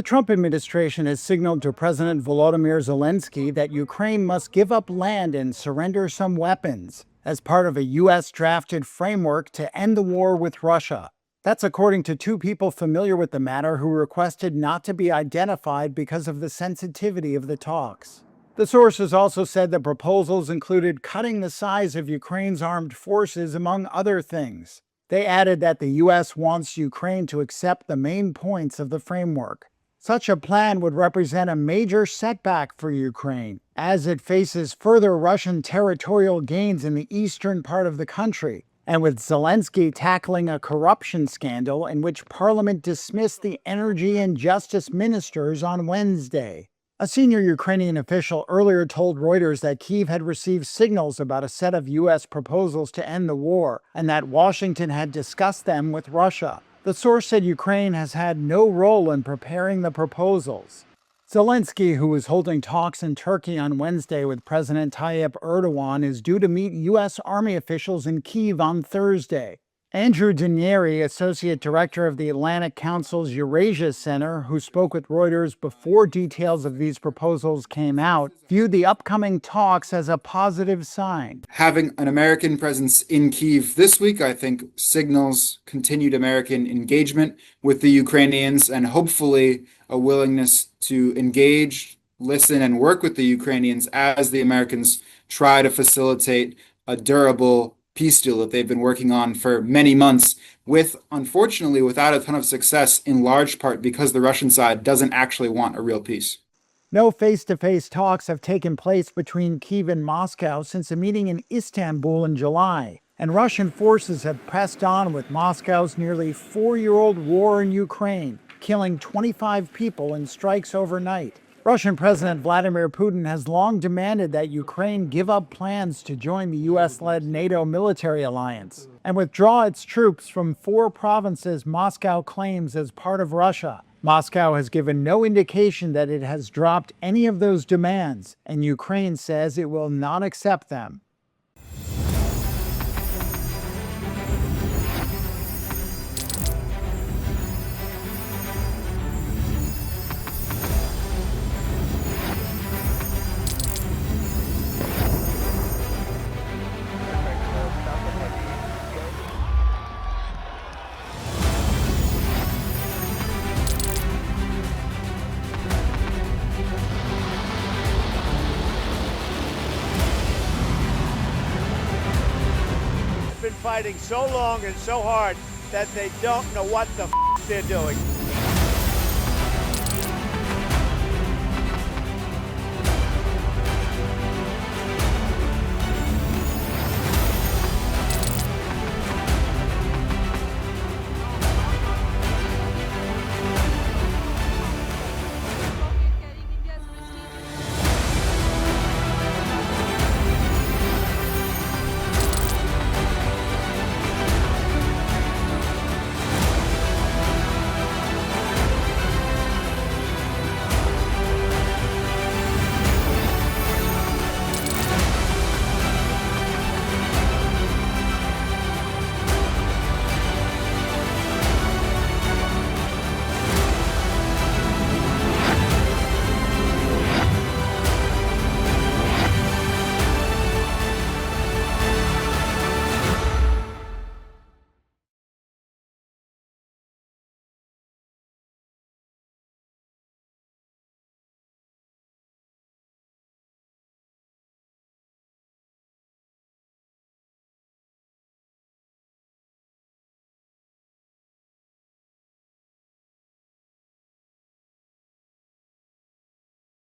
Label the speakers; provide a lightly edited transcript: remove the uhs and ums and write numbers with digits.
Speaker 1: The Trump administration has signaled to President Volodymyr Zelensky that Ukraine must give up land and surrender some weapons as part of a U.S.-drafted framework to end the war with Russia. That's according to two people familiar with the matter who requested not to be identified because of the sensitivity of the talks. The sources also said the proposals included cutting the size of Ukraine's armed forces, among other things. They added that the U.S. wants Ukraine to accept the main points of the framework. Such a plan would represent a major setback for Ukraine, as it faces further Russian territorial gains in the eastern part of the country, and with Zelensky tackling a corruption scandal in which Parliament dismissed the energy and justice ministers on Wednesday. A senior Ukrainian official earlier told Reuters that Kyiv had received signals about a set of U.S. proposals to end the war, and that Washington had discussed them with Russia. The source said Ukraine has had no role in preparing the proposals. Zelensky, who was holding talks in Turkey on Wednesday with President Tayyip Erdogan, is due to meet U.S. Army officials in Kyiv on Thursday. Andrew Danieri, associate director of the Atlantic Council's Eurasia Center, who spoke with Reuters before details of these proposals came out, viewed the upcoming talks as a positive sign.
Speaker 2: Having an American presence in Kyiv this week, I think, signals continued American engagement with the Ukrainians and hopefully a willingness to engage, listen, and work with the Ukrainians as the Americans try to facilitate a durable peace deal that they've been working on for many months, unfortunately, without a ton of success, in large part because the Russian side doesn't actually want a real peace.
Speaker 1: No face-to-face talks have taken place between Kyiv and Moscow since a meeting in Istanbul in July, and Russian forces have pressed on with Moscow's nearly 4-year-old war in Ukraine, killing 25 people in strikes overnight. Russian President Vladimir Putin has long demanded that Ukraine give up plans to join the U.S.-led NATO military alliance and withdraw its troops from 4 provinces Moscow claims as part of Russia. Moscow has given no indication that it has dropped any of those demands, and Ukraine says it will not accept them.
Speaker 3: Been fighting so long and so hard that they don't know what the they're doing.